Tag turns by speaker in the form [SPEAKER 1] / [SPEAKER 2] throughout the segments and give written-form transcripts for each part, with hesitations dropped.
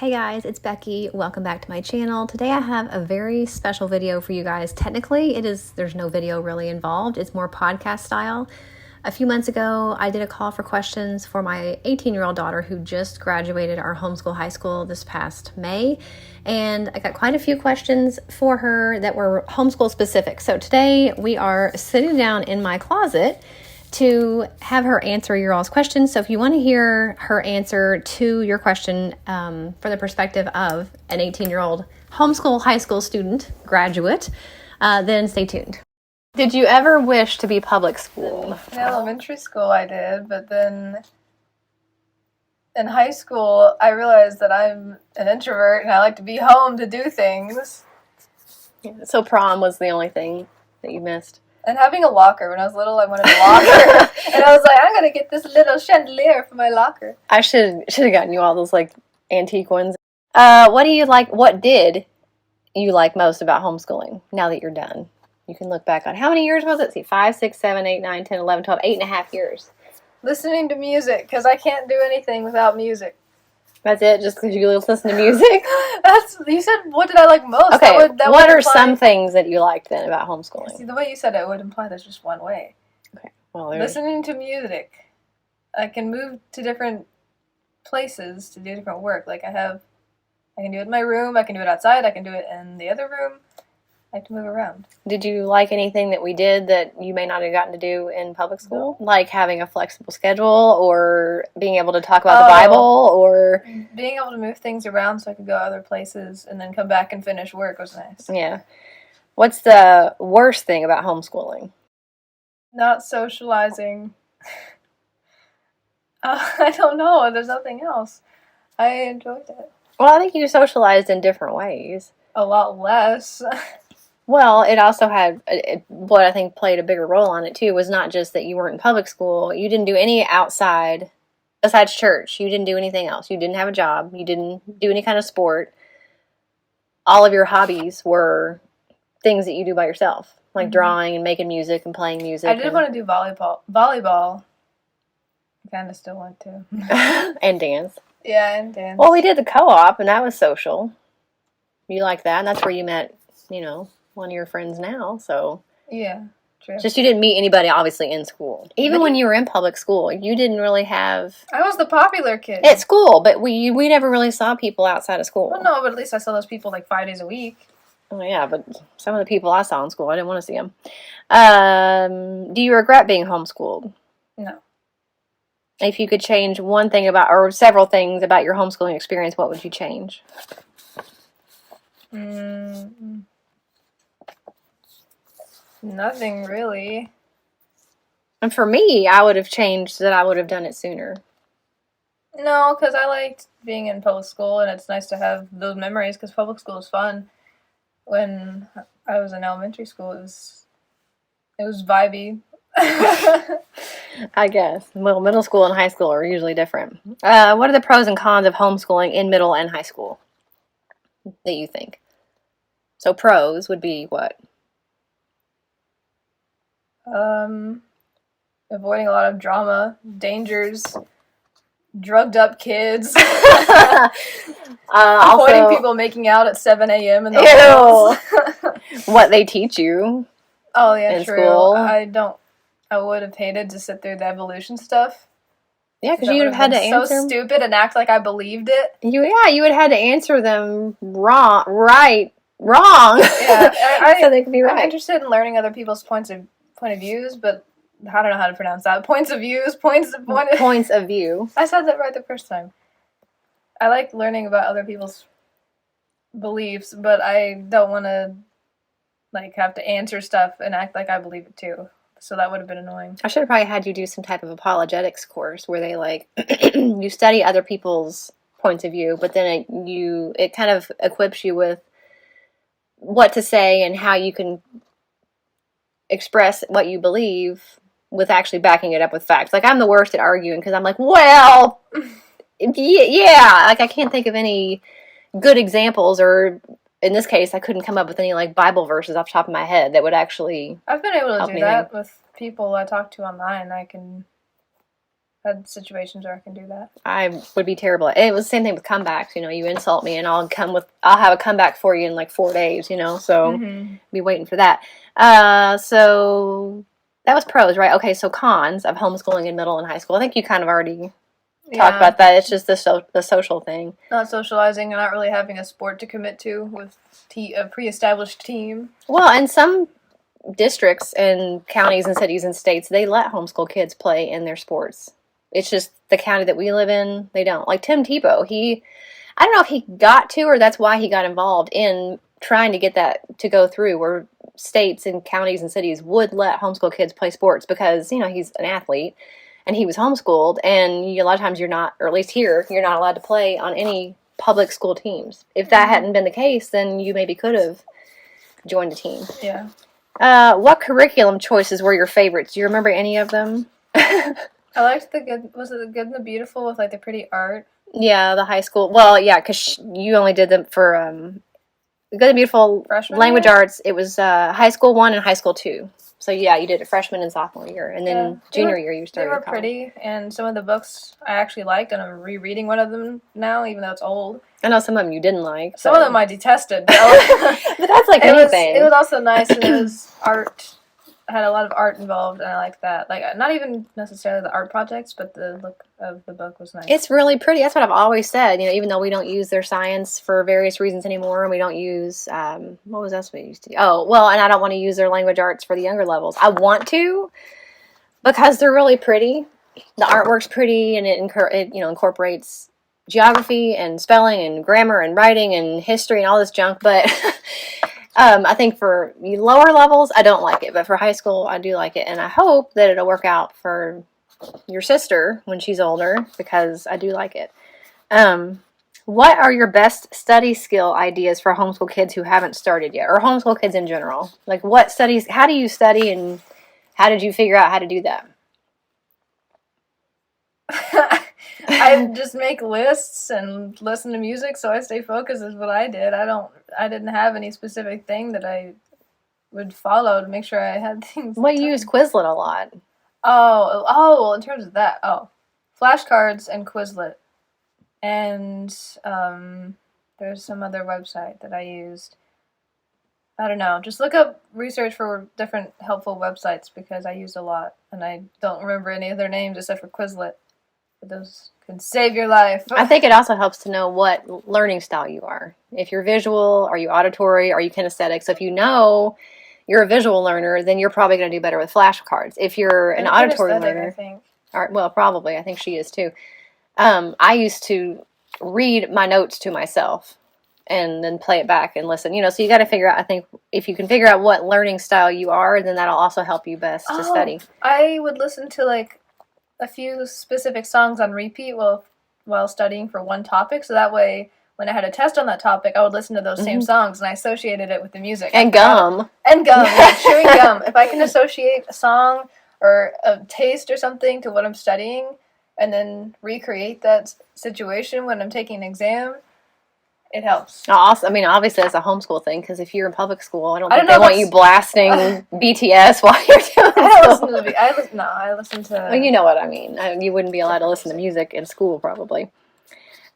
[SPEAKER 1] Hey guys, it's Becky. Welcome back to my channel. Today I have a very special video for you guys. Technically, there's no video really involved. It's more podcast style. A few months ago, I did a call for questions for my 18-year-old daughter who just graduated our homeschool high school this past May. And I got quite a few questions for her that were homeschool specific. So today we are sitting down in my closet to have her answer your all's questions. So if you want to hear her answer to your question from the perspective of an 18-year-old homeschool high school student, graduate, then stay tuned. Did you ever wish to be public school?
[SPEAKER 2] In elementary school I did, but then in high school I realized that I'm an introvert and I like to be home to do things.
[SPEAKER 1] Yeah, so prom was the only thing that you missed.
[SPEAKER 2] And having a locker. When I was little, I wanted a locker. And I was like, I'm going to get this little chandelier for my locker.
[SPEAKER 1] I should have gotten you all those, like, antique ones. What did you like most about homeschooling now that you're done? You can look back on, how many years was it? See, 5, 6, 7, 8, 9, 10, 11, 12, 8.5 years.
[SPEAKER 2] Listening to music, because I can't do anything without music.
[SPEAKER 1] That's it, just because you listen to music?
[SPEAKER 2] You said, what did I like most?
[SPEAKER 1] Okay, what are some things that you liked then about homeschooling?
[SPEAKER 2] See, the way you said it would imply there's just one way.
[SPEAKER 1] Okay, well,
[SPEAKER 2] listening to music. I can move to different places to do different work. Like I can do it in my room, I can do it outside, I can do it in the other room. I like to move around. Did
[SPEAKER 1] you like anything that we did that you may not have gotten to do in public school?
[SPEAKER 2] No.
[SPEAKER 1] Like having a flexible schedule or being able to talk about the Bible or...
[SPEAKER 2] Being able to move things around so I could go other places and then come back and finish work was nice.
[SPEAKER 1] Yeah. What's the worst thing about homeschooling?
[SPEAKER 2] Not socializing. I don't know. There's nothing else. I enjoyed it.
[SPEAKER 1] Well, I think you socialized in different ways.
[SPEAKER 2] A lot less.
[SPEAKER 1] Well, it also had, what I think played a bigger role on it too, was not just that you weren't in public school. You didn't do any outside, besides church. You didn't do anything else. You didn't have a job. You didn't do any kind of sport. All of your hobbies were things that you do by yourself, like drawing and making music and playing music.
[SPEAKER 2] I did want to do volleyball. I kind of still want to.
[SPEAKER 1] And dance.
[SPEAKER 2] Yeah, and dance.
[SPEAKER 1] Well, we did the co-op, and that was social. You liked that, and that's where you met, one of your friends now, so.
[SPEAKER 2] Yeah, true.
[SPEAKER 1] Just you didn't meet anybody, obviously, in school. Even when you were in public school, you didn't really have...
[SPEAKER 2] I was the popular kid.
[SPEAKER 1] At school, but we never really saw people outside of school.
[SPEAKER 2] Well, no, but at least I saw those people like 5 days a week.
[SPEAKER 1] Oh, yeah, but some of the people I saw in school, I didn't want to see them. Do you regret being homeschooled?
[SPEAKER 2] No.
[SPEAKER 1] If you could change one thing about, or several things about your homeschooling experience, what would you change?
[SPEAKER 2] Nothing really.
[SPEAKER 1] And for me, I would have changed that I would have done it sooner.
[SPEAKER 2] No, because I liked being in public school, and it's nice to have those memories, because public school is fun. When I was in elementary school, it was vibey.
[SPEAKER 1] I guess. Well, middle school and high school are usually different. What are the pros and cons of homeschooling in middle and high school that you think? So pros would be what?
[SPEAKER 2] Avoiding a lot of drama, dangers, drugged up kids, avoiding people making out at 7 a.m. in the halls.
[SPEAKER 1] What they teach you.
[SPEAKER 2] Oh yeah,
[SPEAKER 1] in
[SPEAKER 2] true.
[SPEAKER 1] School.
[SPEAKER 2] I would have hated to sit through the evolution stuff.
[SPEAKER 1] Yeah, because you would have had to answer.
[SPEAKER 2] So stupid and act like I believed it.
[SPEAKER 1] You would have had to answer them wrong. Yeah, so they could be right.
[SPEAKER 2] I'm interested in learning other people's point of views, but I don't know how to pronounce that. Points of view.
[SPEAKER 1] I
[SPEAKER 2] said that right the first time. I like learning about other people's beliefs, but I don't want to have to answer stuff and act like I believe it too. So that would have been annoying.
[SPEAKER 1] I should have probably had you do some type of apologetics course where they you study other people's points of view, but then it kind of equips you with what to say and how you can express what you believe with actually backing it up with facts. I'm the worst at arguing because I'm well, yeah. I can't think of any good examples, or in this case, I couldn't come up with any Bible verses off the top of my head that would actually.
[SPEAKER 2] I've been able to do that with people I talk to online. I can had situations where I can do that.
[SPEAKER 1] I would be terrible. It was the same thing with comebacks. You insult me and I'll have a comeback for you in like 4 days, so be waiting for that. So that was pros, right? Okay, so cons of homeschooling in middle and high school. I think you kind of already talked about that. It's just the social thing.
[SPEAKER 2] Not socializing and not really having a sport to commit to with a pre-established team.
[SPEAKER 1] Well, and some districts and counties and cities and states, they let homeschool kids play in their sports. It's just the county that we live in, they don't. Like Tim Tebow, I don't know if he got to or that's why he got involved in trying to get that to go through, where states and counties and cities would let homeschool kids play sports because, he's an athlete and he was homeschooled, and a lot of times you're not, or at least here, you're not allowed to play on any public school teams. If that hadn't been the case, then you maybe could have joined a team.
[SPEAKER 2] Yeah.
[SPEAKER 1] What curriculum choices were your favorites? Do you remember any of them?
[SPEAKER 2] I liked was it The Good and the Beautiful with like the pretty art?
[SPEAKER 1] Yeah, the high school. Well, yeah, because you only did them for Good and Beautiful
[SPEAKER 2] freshman
[SPEAKER 1] language
[SPEAKER 2] year?
[SPEAKER 1] arts. It was high school 1 and high school 2. So yeah, you did it freshman and sophomore year, and then junior year you started.
[SPEAKER 2] They were pretty, and some of the books I actually liked, and I'm rereading one of them now, even though it's old.
[SPEAKER 1] I know some of them you didn't like.
[SPEAKER 2] Some of them I detested.
[SPEAKER 1] But that's like anything.
[SPEAKER 2] It was also nice, and it was art. I had a lot of art involved, and I liked that. Like, not even necessarily the art projects, but the look of the book was nice.
[SPEAKER 1] It's really pretty. That's what I've always said. Even though we don't use their science for various reasons anymore, and we don't use, what was else we used to do? Oh, well, and I don't want to use their language arts for the younger levels. I want to, because they're really pretty. The artwork's pretty, and it incorporates geography and spelling and grammar and writing and history and all this junk, but I think for lower levels, I don't like it, but for high school, I do like it, and I hope that it'll work out for your sister when she's older, because I do like it. What are your best study skill ideas for homeschool kids who haven't started yet, or homeschool kids in general? Like, how do you study, and how did you figure out how to do that?
[SPEAKER 2] I just make lists and listen to music, so I stay focused is what I did. I didn't have any specific thing that I would follow to make sure I had things.
[SPEAKER 1] Well, you use Quizlet a lot.
[SPEAKER 2] Oh, in terms of that, flashcards and Quizlet. And there's some other website that I used. I don't know. Just look up research for different helpful websites, because I used a lot, and I don't remember any of their names except for Quizlet. But those can save your life.
[SPEAKER 1] I think it also helps to know what learning style you are. If you're visual, are you auditory, are you kinesthetic? So if you know you're a visual learner, then you're probably going to do better with flashcards. If you're an auditory learner, I think. Well, probably. I think she is too. I used to read my notes to myself and then play it back and listen. So you got to figure out, I think, if you can figure out what learning style you are, then that'll also help you best to study.
[SPEAKER 2] I would listen to like a few specific songs on repeat while studying for one topic, so that way when I had a test on that topic, I would listen to those same songs, and I associated it with the music.
[SPEAKER 1] And gum.
[SPEAKER 2] Yeah, chewing gum. If I can associate a song or a taste or something to what I'm studying, and then recreate that situation when I'm taking an exam, it helps.
[SPEAKER 1] Also, I mean, obviously that's a homeschool thing, because if you're in public school, I don't think they want you blasting BTS while you're doing
[SPEAKER 2] I listen to...
[SPEAKER 1] Well, you know what I mean. You wouldn't be allowed to listen to music in school, probably.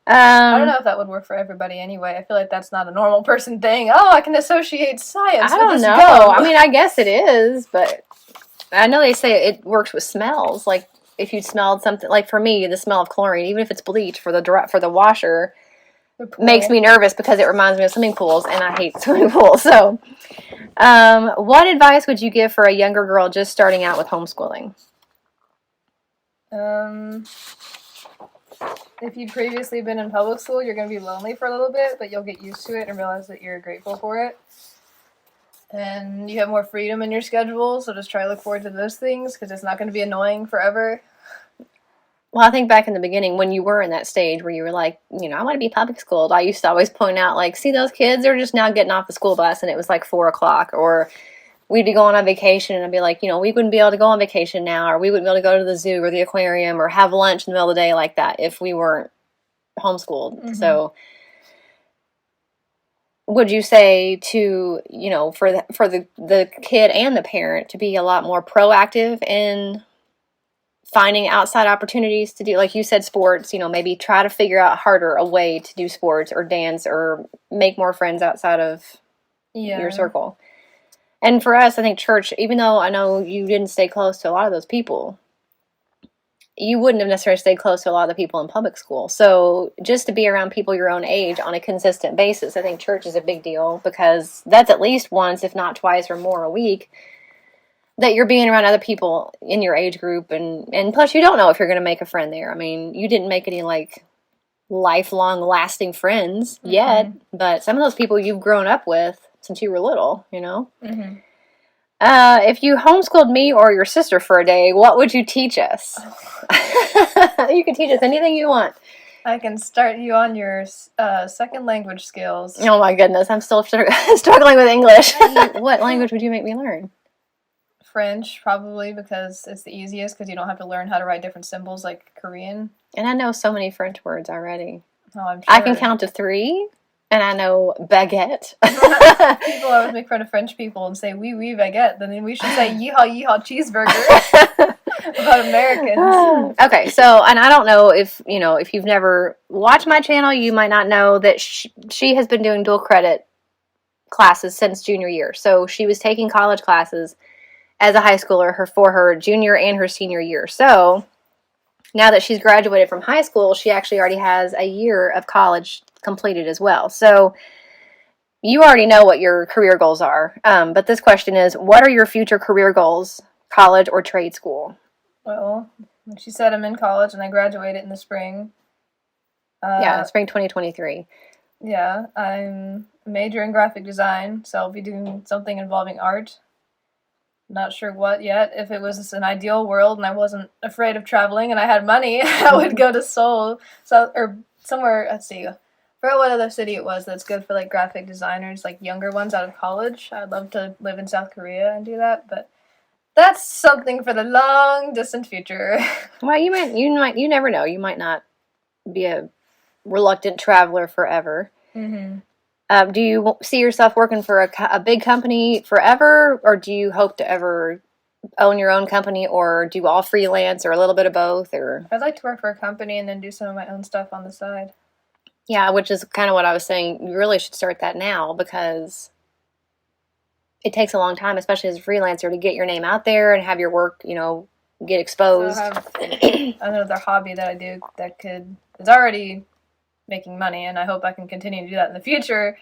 [SPEAKER 2] I don't know if that would work for everybody anyway. I feel like that's not a normal person thing. Oh, I can associate science with this
[SPEAKER 1] know.
[SPEAKER 2] Gum.
[SPEAKER 1] I mean, I guess it is, but I know they say it works with smells. Like, if you smelled something, like for me, the smell of chlorine, even if it's bleach for the washer, makes me nervous because it reminds me of swimming pools, and I hate swimming pools. So, what advice would you give for a younger girl just starting out with homeschooling?
[SPEAKER 2] If you've previously been in public school, you're going to be lonely for a little bit, but you'll get used to it and realize that you're grateful for it. And you have more freedom in your schedule, so just try to look forward to those things, because it's not going to be annoying forever.
[SPEAKER 1] Well, I think back in the beginning when you were in that stage where you were like, I want to be public schooled, I used to always point out, like, see those kids, they're just now getting off the school bus, and it was like 4 o'clock, or we'd be going on vacation, and I'd be like, we wouldn't be able to go on vacation now, or we wouldn't be able to go to the zoo or the aquarium or have lunch in the middle of the day like that if we weren't homeschooled. Mm-hmm. So would you say to, for the kid and the parent to be a lot more proactive in finding outside opportunities to do, like you said, sports, maybe try to figure out harder a way to do sports or dance or make more friends outside of your circle. And for us, I think church, even though I know you didn't stay close to a lot of those people, you wouldn't have necessarily stayed close to a lot of the people in public school. So just to be around people your own age on a consistent basis, I think church is a big deal, because that's at least once, if not twice or more a week, that you're being around other people in your age group. And plus, you don't know if you're going to make a friend there. I mean, you didn't make any, like, lifelong lasting friends yet, but some of those people you've grown up with since you were little, If you homeschooled me or your sister for a day, what would you teach us? You can teach us anything you want.
[SPEAKER 2] I can start you on your second language skills.
[SPEAKER 1] Oh my goodness, I'm still struggling with English. What language would you make me learn?
[SPEAKER 2] French, probably, because it's the easiest, because you don't have to learn how to write different symbols like Korean.
[SPEAKER 1] And I know so many French words already.
[SPEAKER 2] Oh, I'm sure.
[SPEAKER 1] I can count to 3. And I know baguette.
[SPEAKER 2] People always make fun of French people and say, oui, oui, baguette. Then we should say, yeehaw, yeehaw, cheeseburger. About Americans.
[SPEAKER 1] Okay, so, and I don't know if you've never watched my channel, you might not know that she has been doing dual credit classes since junior year. So she was taking college classes as a high schooler for her junior and her senior year. So now that she's graduated from high school, she actually already has a year of college completed as well. So you already know what your career goals are. But this question is, what are your future career goals, college or trade school?
[SPEAKER 2] Well, like she said, I'm in college and I graduated in the spring.
[SPEAKER 1] Spring 2023.
[SPEAKER 2] Yeah, I'm a major in graphic design, so I'll be doing something involving art. Not sure what yet. If it was an ideal world and I wasn't afraid of traveling and I had money, I would go to Seoul, or somewhere, let's see, for what other city it was that's good for, like, graphic designers, like younger ones out of college. I'd love to live in South Korea and do that, but that's something for the long distant future.
[SPEAKER 1] Well, you never know. You might not be a reluctant traveler forever. Do you see yourself working for a big company forever, or do you hope to ever own your own company, or do all freelance, or a little bit of both? Or
[SPEAKER 2] I'd like to work for a company and then do some of my own stuff on the side.
[SPEAKER 1] Yeah, which is kind of what I was saying. You really should start that now, because it takes a long time, especially as a freelancer, to get your name out there and have your work, get exposed.
[SPEAKER 2] So I have another hobby that I do is already making money, and I hope I can continue to do that in the future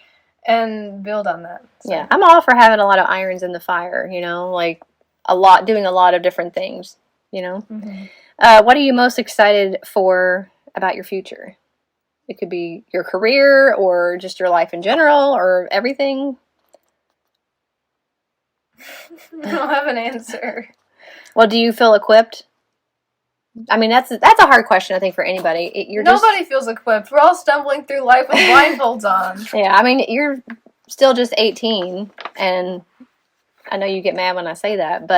[SPEAKER 2] and build on that. So.
[SPEAKER 1] Yeah, I'm all for having a lot of irons in the fire, like doing a lot of different things, What are you most excited for about your future? It could be your career or just your life in general or everything.
[SPEAKER 2] I don't have an answer.
[SPEAKER 1] Well, do you feel equipped? I mean, that's a hard question, I think, for anybody.
[SPEAKER 2] Nobody feels equipped. We're all stumbling through life with blindfolds on.
[SPEAKER 1] Yeah, I mean, you're still just 18, and I know you get mad when I say that,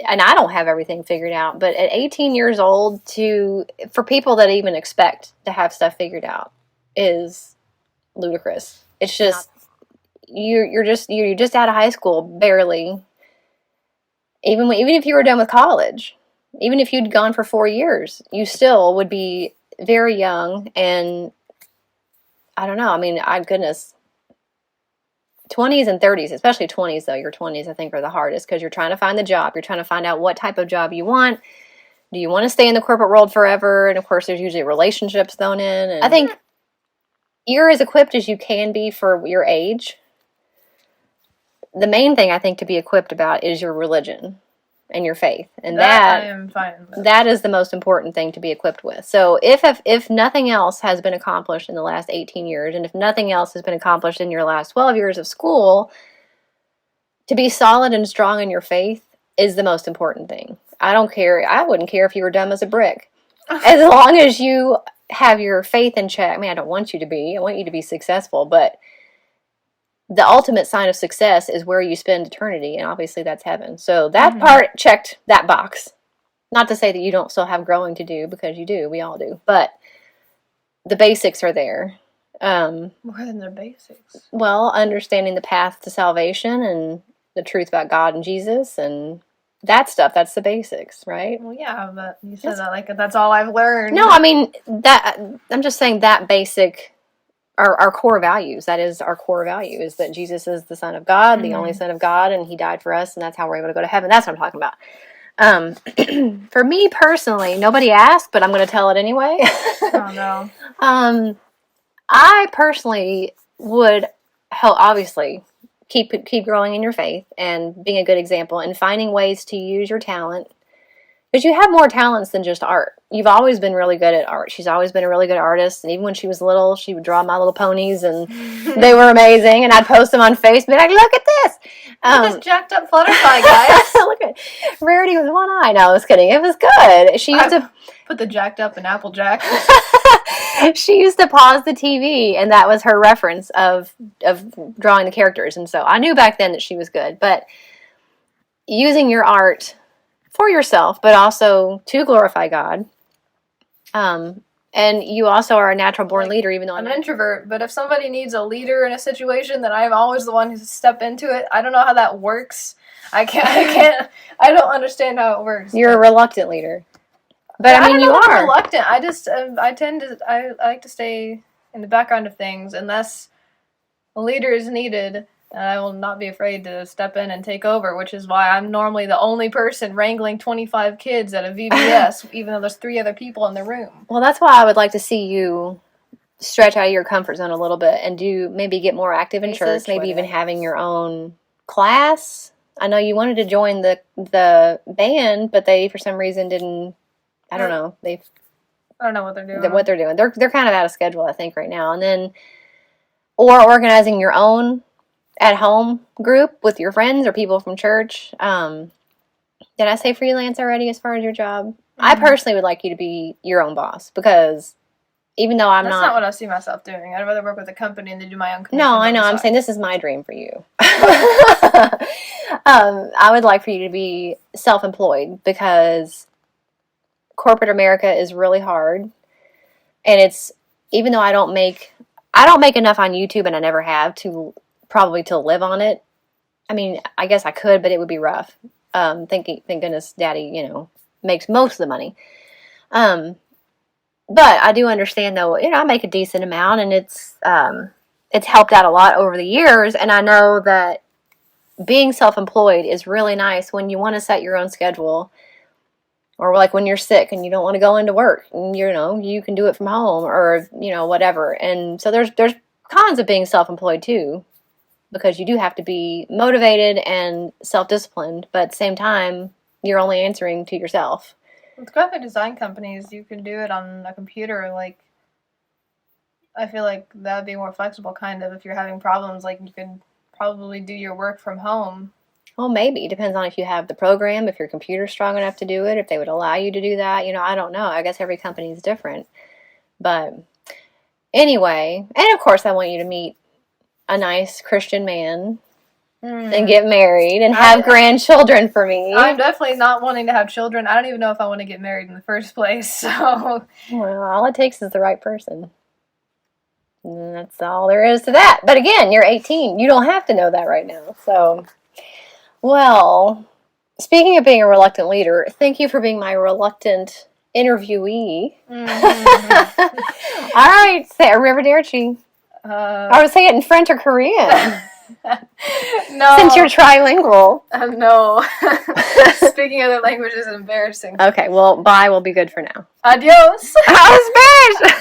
[SPEAKER 1] and I don't have everything figured out, but at 18 years old, for people that even expect to have stuff figured out is ludicrous. It's just, you're just out of high school, barely. Even if you were done with college, even if you'd gone for 4 years, you still would be very young, and I don't know, I mean, goodness, 20s and 30s, especially 20s though, your 20s I think are the hardest, because you're trying to find the job, you're trying to find out what type of job you want. Do you want to stay in the corporate world forever? And of course there's usually relationships thrown in, and I think you're as equipped as you can be for your age. The main thing I think to be equipped about is your religion and your faith, and that I am fine with. That is the most important thing to be equipped with. So if nothing else has been accomplished in the last 18 years, and if nothing else has been accomplished in your last 12 years of school, to be solid and strong in your faith is the most important thing. I don't care. I wouldn't care if you were dumb as a brick, as long as you have your faith in check. I mean, I don't want you to be. I want you to be successful, but the ultimate sign of success is where you spend eternity, and obviously that's heaven. So that part checked that box. Not to say that you don't still have growing to do, because you do. We all do. But the basics are there.
[SPEAKER 2] More than the basics.
[SPEAKER 1] Well, understanding the path to salvation and the truth about God and Jesus, and that stuff. That's the basics, right?
[SPEAKER 2] Well, yeah, but you said that like that's all I've learned.
[SPEAKER 1] No, I mean, that I'm just saying that basic, our core values. That is our core value, is that Jesus is the Son of God, the only Son of God, and he died for us, and that's how we're able to go to heaven. That's what I'm talking about. For me personally, nobody asked, but I'm going to tell it anyway.
[SPEAKER 2] Oh, no.
[SPEAKER 1] I personally would help, obviously, keep growing in your faith and being a good example and finding ways to use your talent. Because you have more talents than just art. You've always been really good at art. She's always been a really good artist. And even when she was little, she would draw My Little Ponies, and they were amazing. And I'd post them on Facebook, like, look at this.
[SPEAKER 2] Look at this jacked up flutterfly, guys.
[SPEAKER 1] Look at Rarity with one eye. No, I was kidding. It was good. She used to
[SPEAKER 2] put the jacked up in Applejack.
[SPEAKER 1] She used to pause the TV, and that was her reference of drawing the characters. And so I knew back then that she was good. But using your art for yourself, but also to glorify God. And you also are a natural born leader, even though
[SPEAKER 2] I'm an introvert. But if somebody needs a leader in a situation, then I'm always the one who step into it. I don't know how that works. I don't understand how it works.
[SPEAKER 1] You're a reluctant leader. But I mean, you are
[SPEAKER 2] reluctant. I like to stay in the background of things unless a leader is needed. And I will not be afraid to step in and take over, which is why I'm normally the only person wrangling 25 kids at a VBS, even though there's 3 other people in the room.
[SPEAKER 1] Well, that's why I would like to see you stretch out of your comfort zone a little bit and maybe get more active in church, maybe even having your own class. I know you wanted to join the band, but they, for some reason, didn't. I don't know. I
[SPEAKER 2] don't know what they're doing.
[SPEAKER 1] They're kind of out of schedule, I think, right now. And then, or organizing your own at-home group with your friends or people from church. Did I say freelance already as far as your job? Mm-hmm. I personally would like you to be your own boss, because even though That's
[SPEAKER 2] not what I see myself doing. I'd rather work with a company and then do my own commission.
[SPEAKER 1] No, I know. I'm saying this is my dream for you. I would like for you to be self-employed, because corporate America is really hard. And it's, even though I don't make enough on YouTube, and I never have to live on it. I mean, I guess I could, but it would be rough. Thank goodness Daddy, makes most of the money. But I do understand, though, I make a decent amount, and it's helped out a lot over the years. And I know that being self-employed is really nice when you want to set your own schedule, or like when you're sick and you don't want to go into work, and, you can do it from home, or, whatever. And so there's cons of being self-employed too, because you do have to be motivated and self-disciplined, but at the same time, you're only answering to yourself.
[SPEAKER 2] With graphic design companies, you can do it on a computer. Like, I feel like that would be more flexible, kind of. If you're having problems, like, you could probably do your work from home.
[SPEAKER 1] Well, maybe. It depends on if you have the program, if your computer's strong enough to do it, if they would allow you to do that. I don't know. I guess every company is different. But anyway, and of course I want you to meet a nice Christian man and get married and have grandchildren for me.
[SPEAKER 2] I'm definitely not wanting to have children. I don't even know if I want to get married in the first place. So,
[SPEAKER 1] well, all it takes is the right person. And that's all there is to that. But again, you're 18. You don't have to know that right now. So, well, speaking of being a reluctant leader, thank you for being my reluctant interviewee. Mm-hmm. All right, say Arrivederci. I would say it in French or Korean.
[SPEAKER 2] No.
[SPEAKER 1] Since you're trilingual.
[SPEAKER 2] No. Speaking other languages is embarrassing.
[SPEAKER 1] Okay, well, bye will be good for now.
[SPEAKER 2] Adios.
[SPEAKER 1] Spanish.